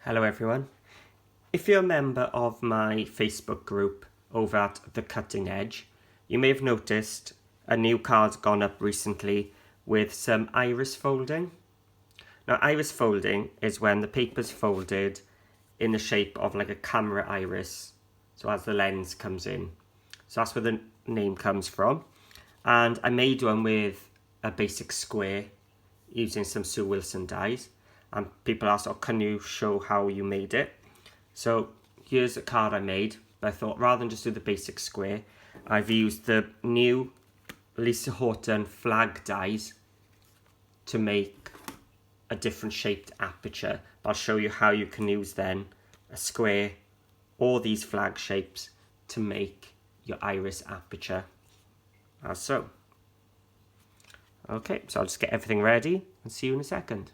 Hello everyone. If you're a member of my Facebook group over at The Cutting Edge, you may have noticed a new card's gone up recently with some iris folding. Now iris folding is when the paper's folded in the shape of like a camera iris, so as the lens comes in. So that's where the name comes from. And I made one with a basic square using some Sue Wilson dies. And people asked, oh, can you show how you made it? So here's a card I made. But I thought rather than just do the basic square, I've used the new Lisa Horton flag dies to make a different shaped aperture. I'll show you how you can use then a square or these flag shapes to make your iris aperture, as so. Okay, so I'll just get everything ready and see you in a second.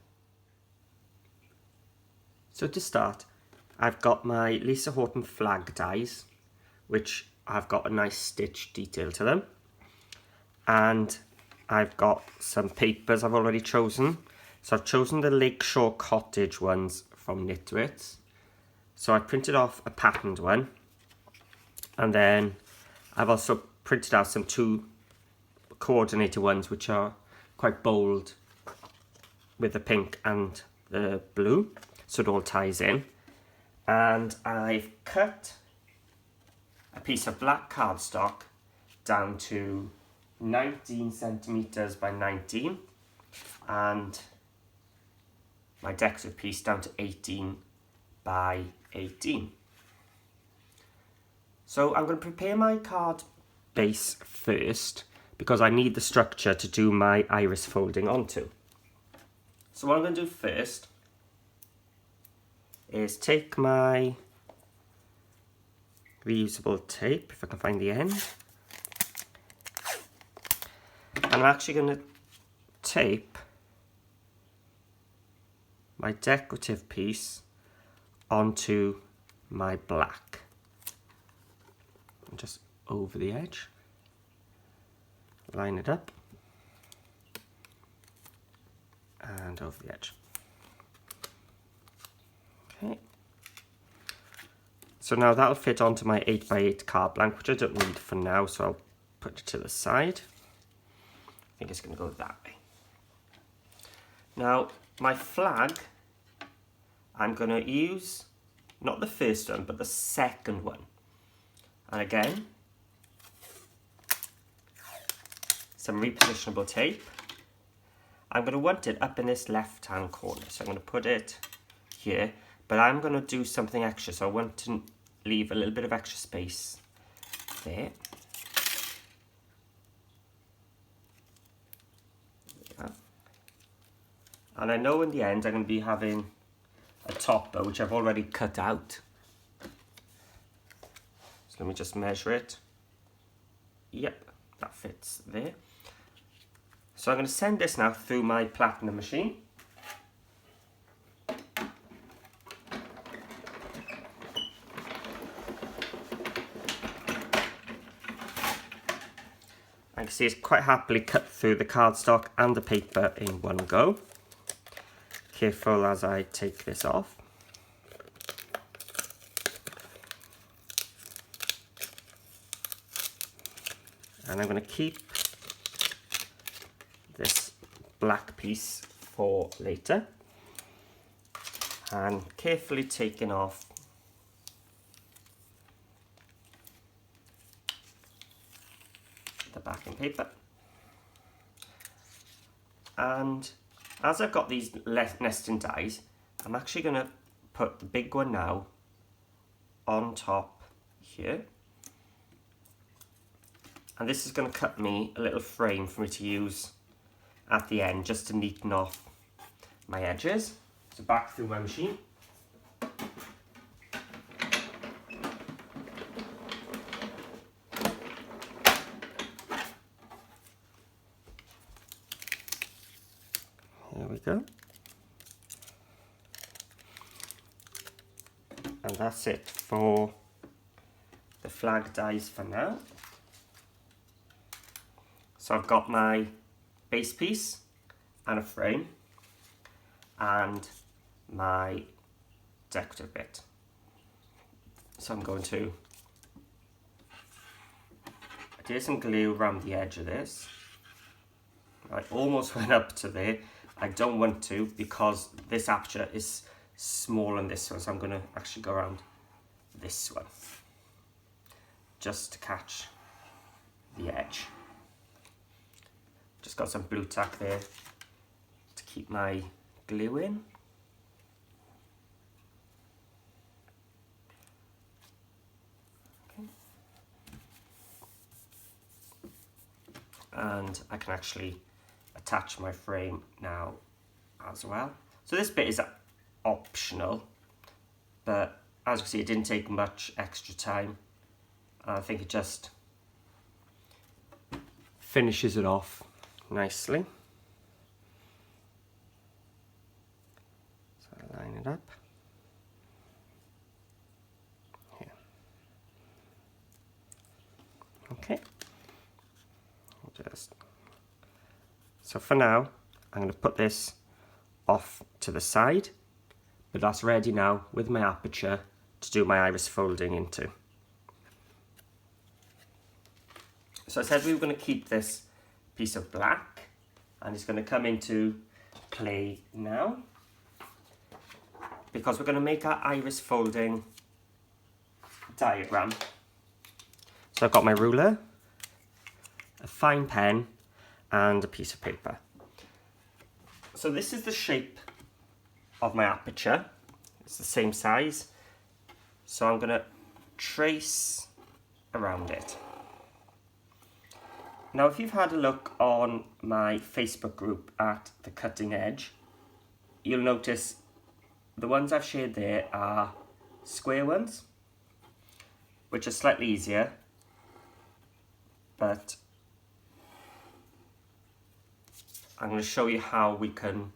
So to start, I've got my Lisa Horton flag dies, which have got a nice stitch detail to them. And I've got some papers I've already chosen. So I've chosen the Lakeshore Cottage ones from Knitwits. So I printed off a patterned one. And then I've also printed out some two coordinated ones, which are quite bold with the pink and the blue. So it all ties in. And I've cut a piece of black cardstock down to 19 centimeters by 19, and my decorative piece down to 18 by 18. So I'm going to prepare my card base first because I need the structure to do my iris folding onto. So what I'm going to do first is take my reusable tape, if I can find the end, and I'm actually going to tape my decorative piece onto my black, just over the edge, line it up, and over the edge. Okay, so now that'll fit onto my 8x8 card blank, which I don't need for now, so I'll put it to the side. I think it's going to go that way. Now, my flag, I'm going to use not the first one, but the second one. And again, some repositionable tape. I'm going to want it up in this left-hand corner, so I'm going to put it here. But I'm going to do something extra, so I want to leave a little bit of extra space there. And I know in the end I'm going to be having a topper, which I've already cut out. So let me just measure it. Yep, that fits there. So I'm going to send this now through my platinum machine. I can see it's quite happily cut through the cardstock and the paper in one go. Careful as I take this off. And I'm going to keep this black piece for later. And carefully taking off the backing paper. And as I've got these nesting dies, I'm actually going to put the big one now on top here. And this is going to cut me a little frame for me to use at the end, just to neaten off my edges. So back through my machine. Here we go. And that's it for the flag dies for now. So I've got my base piece and a frame and my decorative bit. So I'm going to adhere some glue around the edge of this. I almost went up to there. I don't want to because this aperture is smaller than this one, so I'm going to actually go around this one just to catch the edge. Just got some blue tack there to keep my glue in. Okay. And I can actually attach my frame now as well. So this bit is optional, but as you can see, it didn't take much extra time. I think it just finishes it off nicely. So I line it up here. Okay. So for now, I'm going to put this off to the side, but that's ready now with my aperture to do my iris folding into. So I said we were going to keep this piece of black, and it's going to come into play now because we're going to make our iris folding diagram. So I've got my ruler, a fine pen, and a piece of paper. So this is the shape of my aperture. It's the same size. So I'm going to trace around it. Now, if you've had a look on my Facebook group at The Cutting Edge, you'll notice the ones I've shared there are square ones, which are slightly easier, but I'm going to show you how we can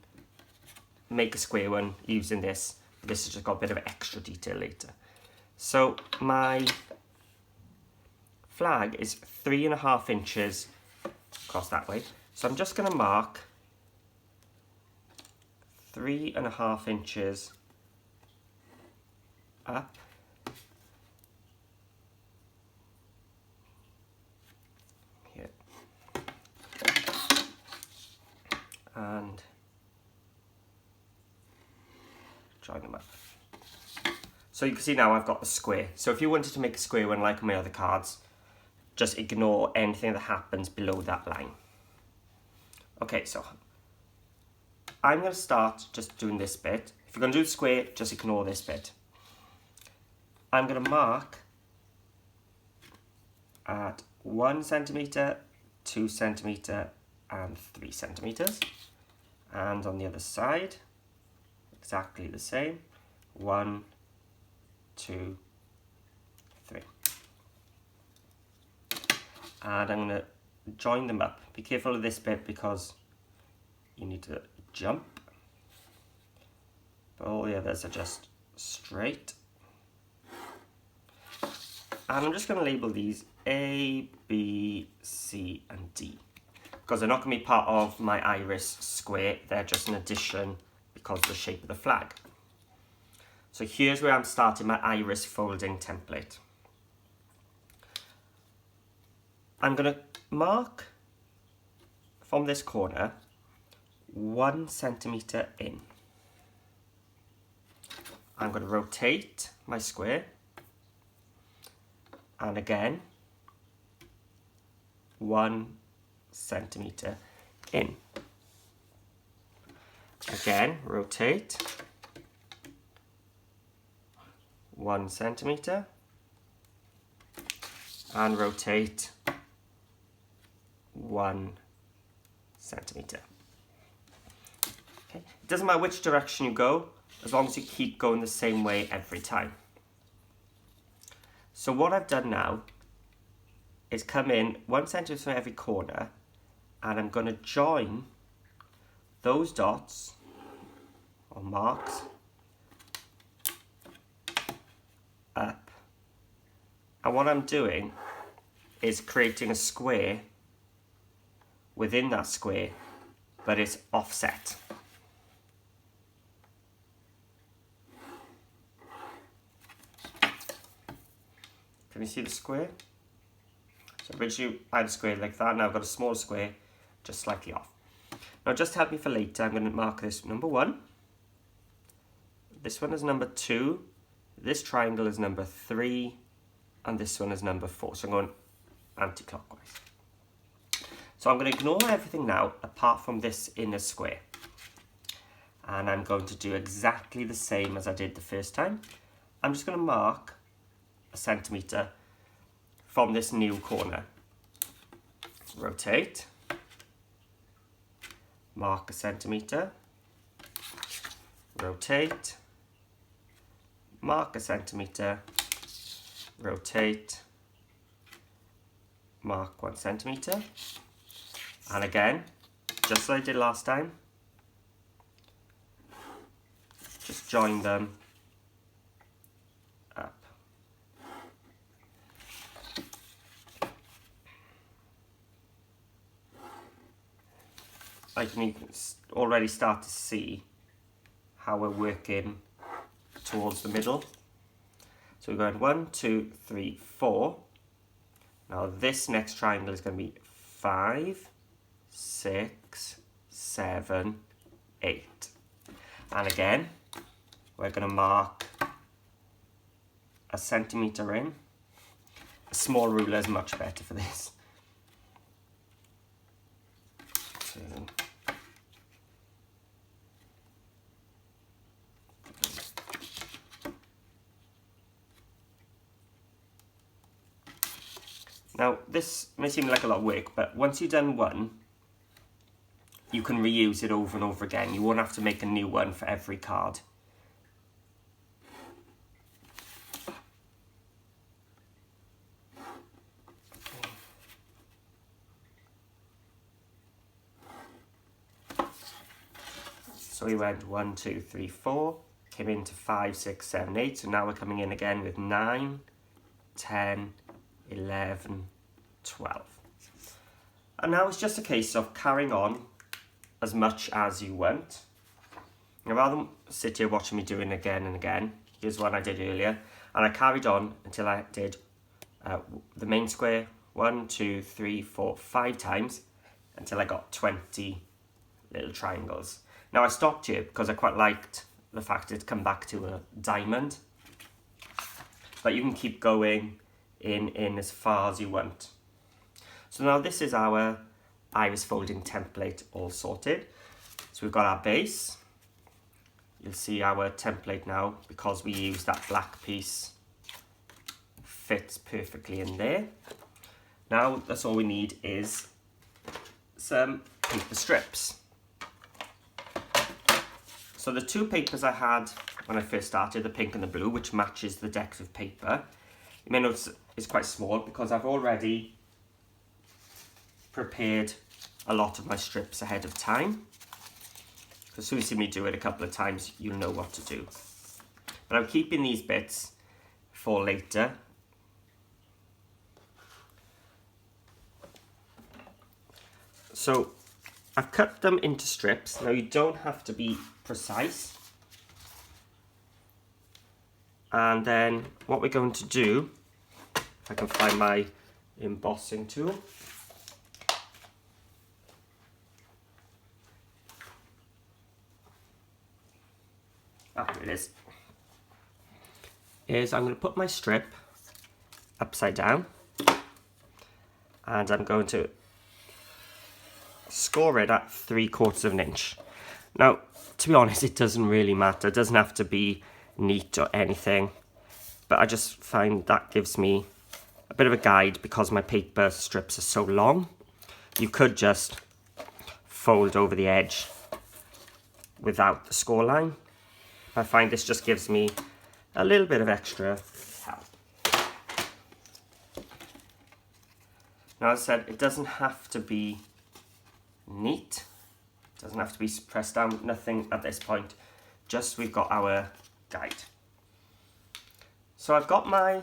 make a square one using this. This has just got a bit of extra detail later. So my flag is 3.5 inches across that way. So I'm just going to mark 3.5 inches up here and join them up. So you can see now I've got a square. So if you wanted to make a square one like my other cards, just ignore anything that happens below that line. Okay, so I'm going to start just doing this bit. If you're going to do the square, just ignore this bit. I'm going to mark at 1 centimetre, 2 centimetre and 3 centimetres. And on the other side, exactly the same. 1, 2, 3. And I'm going to join them up. Be careful of this bit because you need to jump. But all the others are just straight. And I'm just going to label these A, B, C and D. Because they're not going to be part of my iris square. They're just an addition because of the shape of the flag. So here's where I'm starting my iris folding template. I'm going to mark from this corner 1 centimetre in. I'm going to rotate my square and again 1 centimetre in. Again, rotate 1 centimetre and rotate 1 centimetre. Okay. It doesn't matter which direction you go, as long as you keep going the same way every time. So what I've done now is come in 1 centimetre from every corner, and I'm going to join those dots or marks up. And what I'm doing is creating a square within that square, but it's offset. Can you see the square? So originally I had a square like that, now I've got a small square just slightly off. Now just to help me for later, I'm going to mark this number 1. This one is number 2. This triangle is number 3. And this one is number 4. So I'm going anti-clockwise. So I'm going to ignore everything now apart from this inner square. And I'm going to do exactly the same as I did the first time. I'm just going to mark a centimetre from this new corner. Rotate. Mark a centimetre. Rotate. Mark a centimetre. Rotate. Mark 1 centimetre. And again, just like I did last time, just join them up. I can already start to see how we're working towards the middle. So we're going 1, 2, 3, 4. Now this next triangle is going to be 5, 6, 7, 8. And again, we're going to mark a centimetre in. A small ruler is much better for this. 2, now this may seem like a lot of work, but once you've done one, you can reuse it over and over again. You won't have to make a new one for every card. So we went 1, 2, 3, 4, came into 5, 6, 7, 8. So now we're coming in again with 9, 10, 11, 12. And now it's just a case of carrying on as much as you want. Now, rather than sit here watching me doing it again and again, here's one I did earlier. And I carried on until I did the main square 1, 2, 3, 4, 5 times until I got 20 little triangles. Now I stopped here because I quite liked the fact it'd come back to a diamond. But you can keep going in as far as you want. So now this is our iris folding template all sorted. So we've got our base. You'll see our template now, because we used that black piece, fits perfectly in there. Now that's all we need is some paper strips. So the two papers I had when I first started, the pink and the blue, which matches the decorative paper, you may notice it's quite small because I've already prepared a lot of my strips ahead of time. As soon as you see me do it a couple of times, you'll know what to do. But I'm keeping these bits for later. So I've cut them into strips. Now you don't have to be precise. And then what we're going to do, if I can find my embossing tool. Here it is I'm going to put my strip upside down and I'm going to score it at 3/4 of an inch. Now, to be honest, it doesn't really matter. It doesn't have to be neat or anything, but I just find that gives me a bit of a guide because my paper strips are so long. You could just fold over the edge without the score line. I find this just gives me a little bit of extra help. Now, as I said, it doesn't have to be neat. It doesn't have to be pressed down, nothing at this point. Just we've got our guide. So I've got my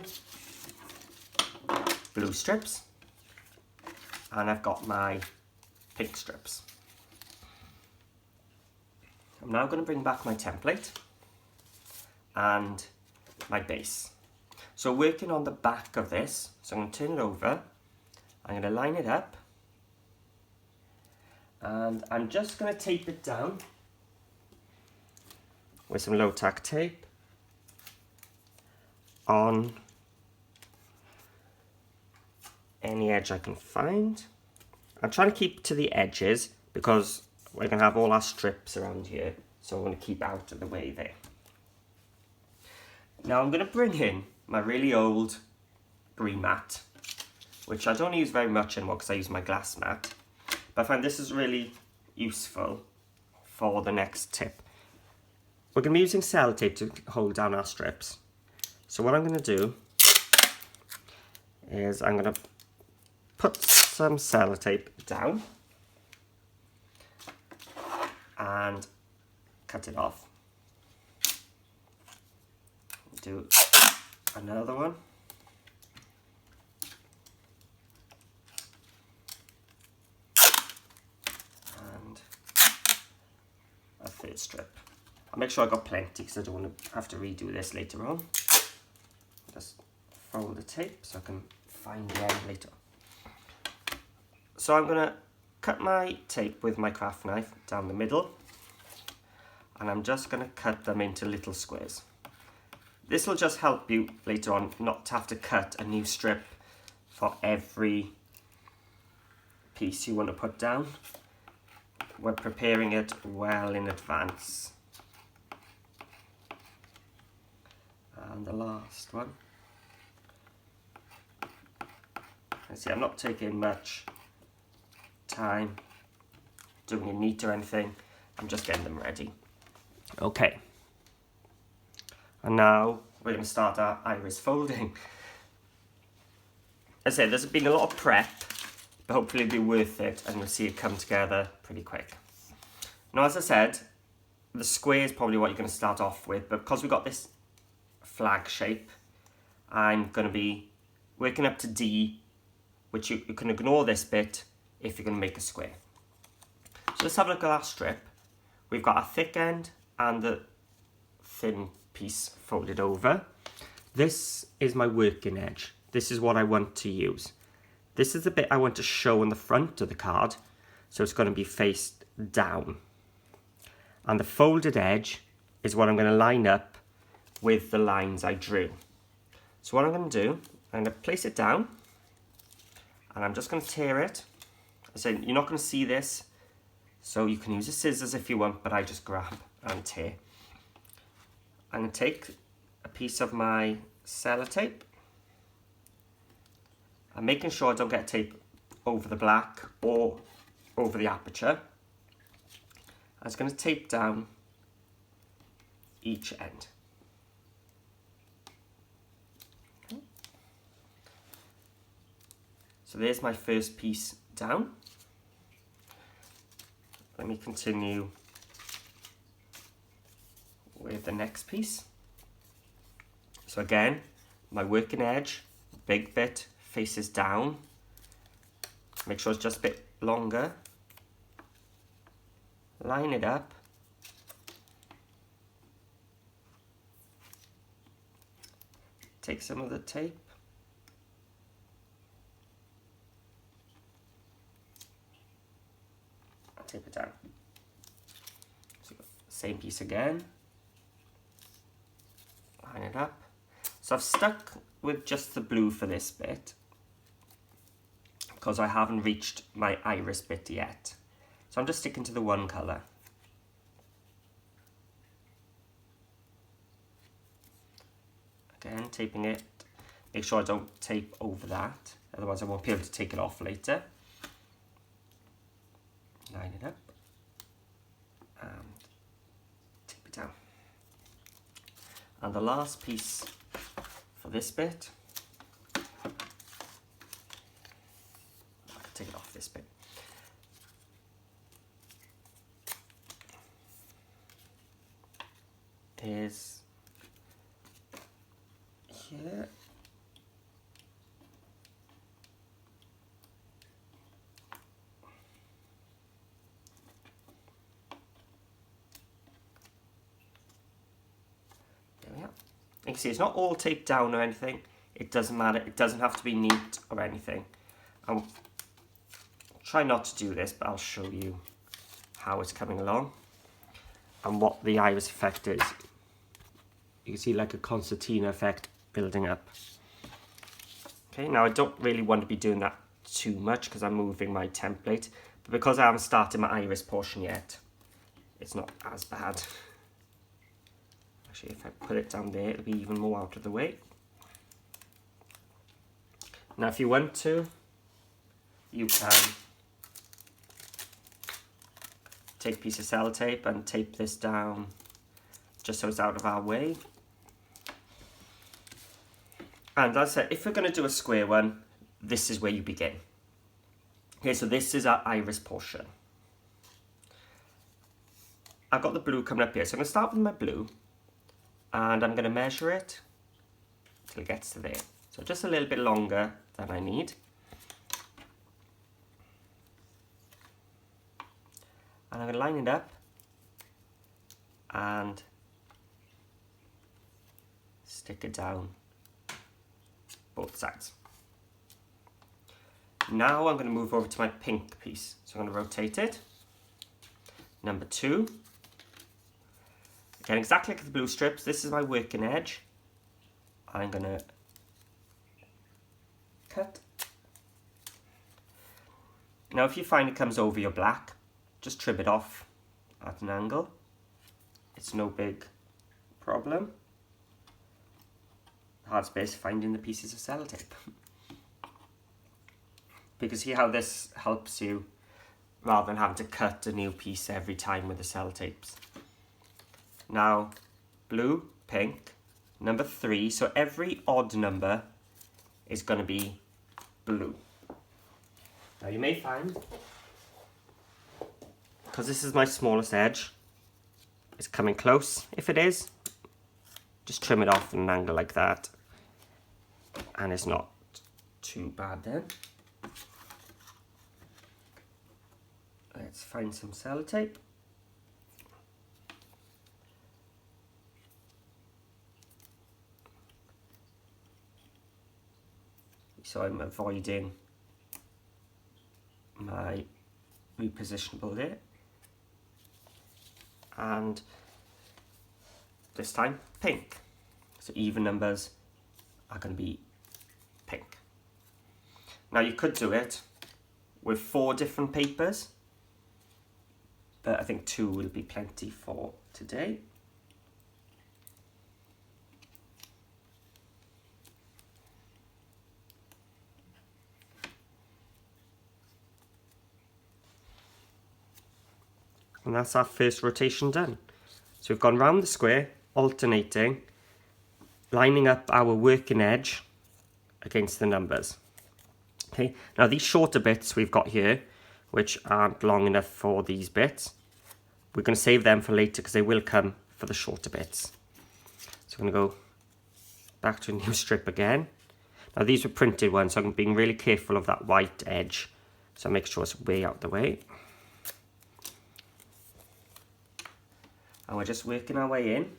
blue strips and I've got my pink strips. I'm now going to bring back my template and my base. So working on the back of this, so I'm going to turn it over, I'm going to line it up, and I'm just going to tape it down with some low tack tape on any edge I can find. I'm trying to keep to the edges because we're going to have all our strips around here, so I'm going to keep out of the way there. Now I'm going to bring in my really old brie mat, which I don't use very much anymore because I use my glass mat, but I find this is really useful for the next tip. We're going to be using sellotape to hold down our strips. So what I'm going to do is I'm going to put some sellotape down and cut it off. Do another one. And a third strip. I'll make sure I got plenty because I don't want to have to redo this later on. Just fold the tape so I can find the end later. So I'm going to cut my tape with my craft knife down the middle, and I'm just going to cut them into little squares. This will just help you later on not to have to cut a new strip for every piece you want to put down. We're preparing it well in advance. And the last one. You see, I'm not taking much time doing it neat or anything. I'm just getting them ready. Okay. And now we're going to start our iris folding. As I said, there's been a lot of prep, but hopefully it'll be worth it and you'll see it come together pretty quick. Now, as I said, the square is probably what you're going to start off with, but because we've got this flag shape, I'm going to be working up to D, which you can ignore this bit if you're going to make a square. So let's have a look at our strip. We've got a thick end and the thin piece folded over. This is my working edge. This is what I want to use. This is the bit I want to show on the front of the card, so it's going to be faced down. And the folded edge is what I'm going to line up with the lines I drew. So what I'm going to do, I'm going to place it down, and I'm just going to tear it. I said you're not going to see this, so you can use the scissors if you want, but I just grab and tear. I'm going to take a piece of my sellotape. I'm making sure I don't get tape over the black or over the aperture. I'm just going to tape down each end. Okay. So there's my first piece down. Let me continue with the next piece. So again, my working edge, big bit, faces down. Make sure it's just a bit longer. Line it up. Take some of the tape. And tape it down. So same piece again. Line it up. So I've stuck with just the blue for this bit because I haven't reached my iris bit yet. So I'm just sticking to the one colour. Again, taping it. Make sure I don't tape over that, otherwise I won't be able to take it off later. Line it up and tape it down. And the last piece for this bit, I can take it off this bit. Is here. There we are. You can see it's not all taped down or anything. It doesn't matter, it doesn't have to be neat or anything. I'll try not to do this, but I'll show you how it's coming along and what the iris effect is. You can see like a concertina effect building up. Okay, now I don't really want to be doing that too much because I'm moving my template, but because I haven't started my iris portion yet, it's not as bad. Actually, if I put it down there, it'll be even more out of the way. Now, if you want to, you can take a piece of sellotape and tape this down just so it's out of our way. And as I said, if we're going to do a square one, this is where you begin. Okay, so this is our iris portion. I've got the blue coming up here, so I'm going to start with my blue, and I'm going to measure it till it gets to there. So just a little bit longer than I need. And I'm going to line it up and stick it down both sides. Now I'm going to move over to my pink piece. So I'm going to rotate it. Number 2. Again, exactly like the blue strips, this is my working edge. I'm going to cut. Now if you find it comes over your black, just trim it off at an angle. It's no big problem. The hard space finding the pieces of sellotape. Because see how this helps you rather than having to cut a new piece every time with the sellotapes. Now, blue, pink, number 3. So every odd number is going to be blue. Now you may find, because this is my smallest edge, it's coming close. If it is, just trim it off at an angle like that. And it's not too bad then. Let's find some sellotape. So I'm avoiding my repositionable there. And this time, pink. So even numbers are going to be pink. Now you could do it with 4 different papers, but I think 2 will be plenty for today. And that's our first rotation done. So we've gone round the square, alternating, lining up our working edge against the numbers. Okay, now these shorter bits we've got here, which aren't long enough for these bits, we're going to save them for later because they will come for the shorter bits. So I'm going to go back to a new strip again. Now these were printed ones, so I'm being really careful of that white edge. So make sure it's way out the way. And we're just working our way in.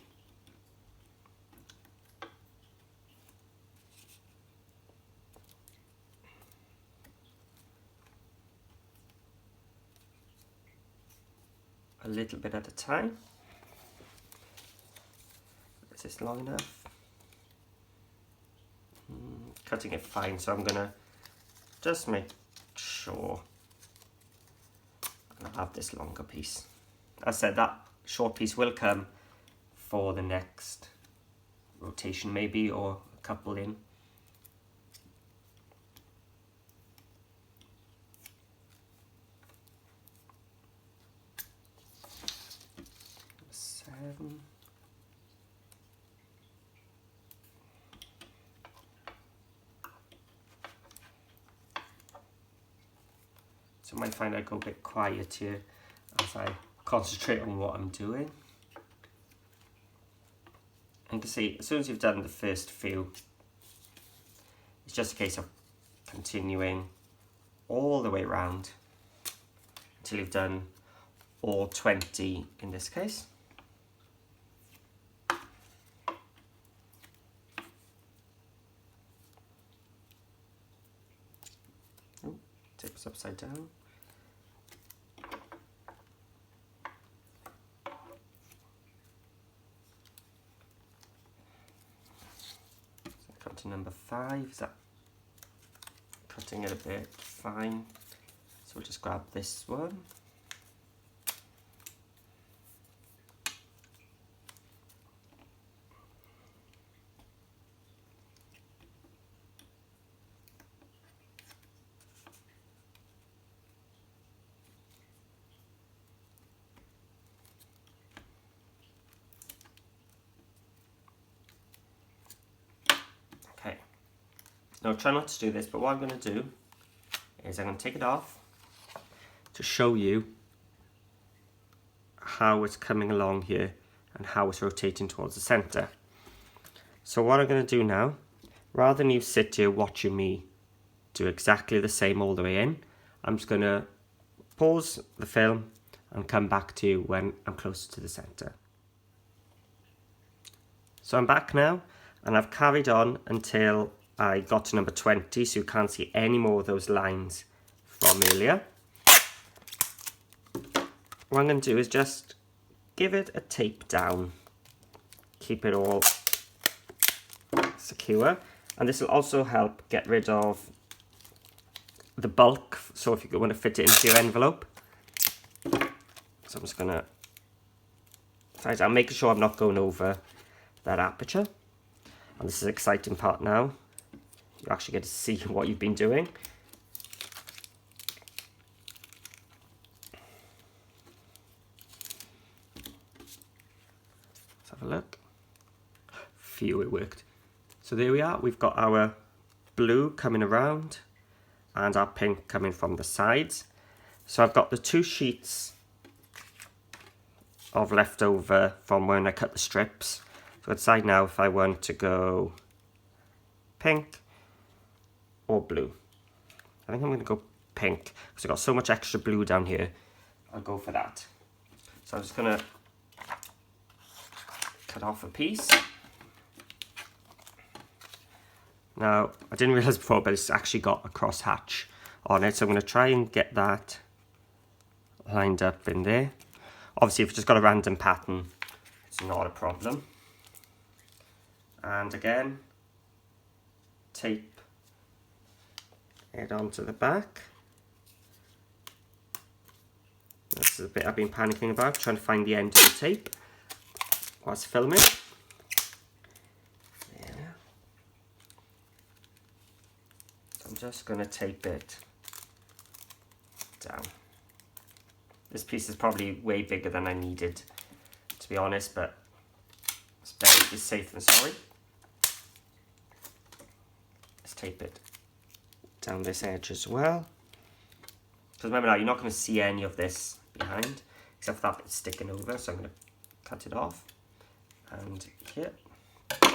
A little bit at a time. Is this long enough? Cutting it fine, so I'm gonna just make sure I'll have this longer piece. As I said, that short piece will come for the next rotation maybe, or a couple in. Seven. So I might find I go a bit quiet here as I concentrate on what I'm doing. And you can see, as soon as you've done the first few, it's just a case of continuing all the way around until you've done all 20 in this case. It's upside down. So come to number 5. Is that cutting it a bit? Fine. So we'll just grab this one. Okay. Now try not to do this, but what I'm going to do is I'm going to take it off to show you how it's coming along here and how it's rotating towards the center. So what I'm going to do now, rather than you sit here watching me do exactly the same all the way in, I'm just going to pause the film and come back to you when I'm closer to the center. So I'm back now, and I've carried on until I got to number 20, so you can't see any more of those lines from earlier. What I'm going to do is just give it a tape down, keep it all secure, and this will also help get rid of the bulk, so if you want to fit it into your envelope. So I'm just going to, I'm making sure I'm not going over that aperture, and this is the exciting part now. You actually get to see what you've been doing. Let's have a look. Phew, it worked. So there we are, we've got our blue coming around and our pink coming from the sides. So I've got the 2 sheets of leftover from when I cut the strips. So I'd decide now if I want to go pink or blue. I think I'm going to go pink because I've got so much extra blue down here. I'll go for that. So I'm just going to cut off a piece. Now, I didn't realise before, but it's actually got a cross hatch on it, so I'm going to try and get that lined up in there. Obviously, if you've just got a random pattern, it's not a problem. And again, tape it onto the back. This is a bit I've been panicking about, trying to find the end of the tape whilst filming. There. I'm just going to tape it down. This piece is probably way bigger than I needed, to be honest, but it's better to be safe than sorry. Let's tape it down this edge as well. Because remember now, you're not going to see any of this behind, except for that bit sticking over, so I'm going to cut it off. And here. That's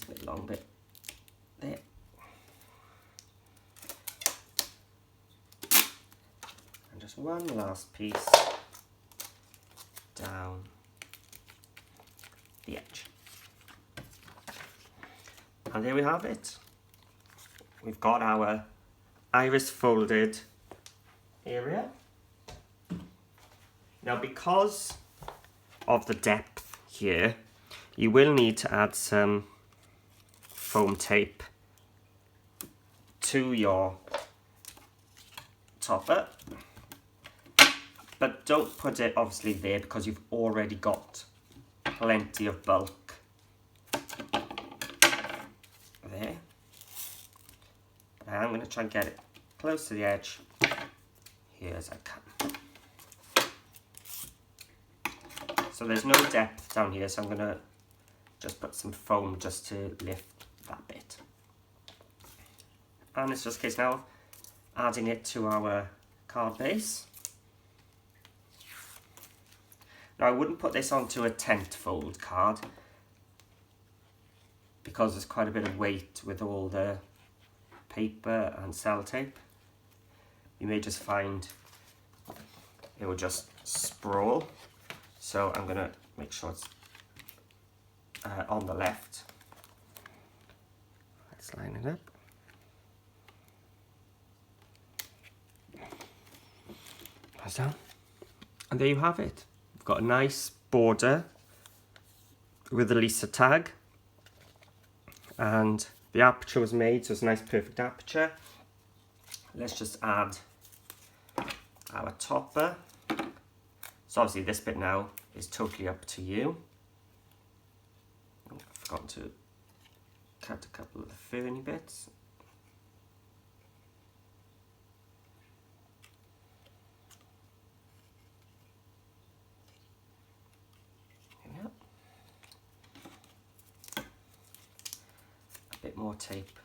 a bit long bit there. And just one last piece down the edge. And there we have it. We've got our iris folded area. Now, because of the depth here, you will need to add some foam tape to your topper, but don't put it obviously there because you've already got plenty of bulk there. I'm going to try and get it close to the edge here as I can. So there's no depth down here, so I'm going to just put some foam just to lift that bit. And it's just a case now of adding it to our card base. Now I wouldn't put this onto a tent fold card because there's quite a bit of weight with all the paper and sellotape. You may just find it will just sprawl. So I'm going to make sure it's on the left. Let's line it up. That's down. And there you have it. We've got a nice border with the Lisa tag. And the aperture was made, so it's a nice perfect aperture. Let's just add our topper. So obviously this bit now is totally up to you. I've forgotten to cut a couple of the ferny bits. There we are. A bit more tape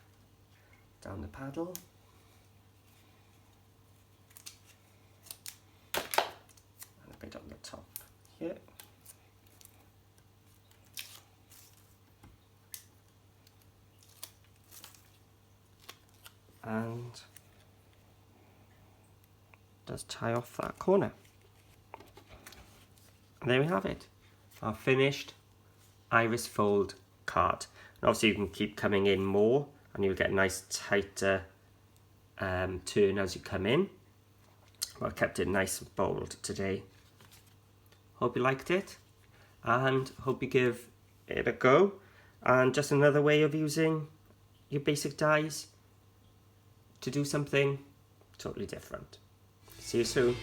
down the paddle. And a bit on the top here. And just tie off that corner. And there we have it, our finished iris fold card. And obviously you can keep coming in more and you'll get a nice tighter turn as you come in. But I kept it nice and bold today. Hope you liked it and hope you give it a go. And just another way of using your basic dies to do something totally different. See you soon.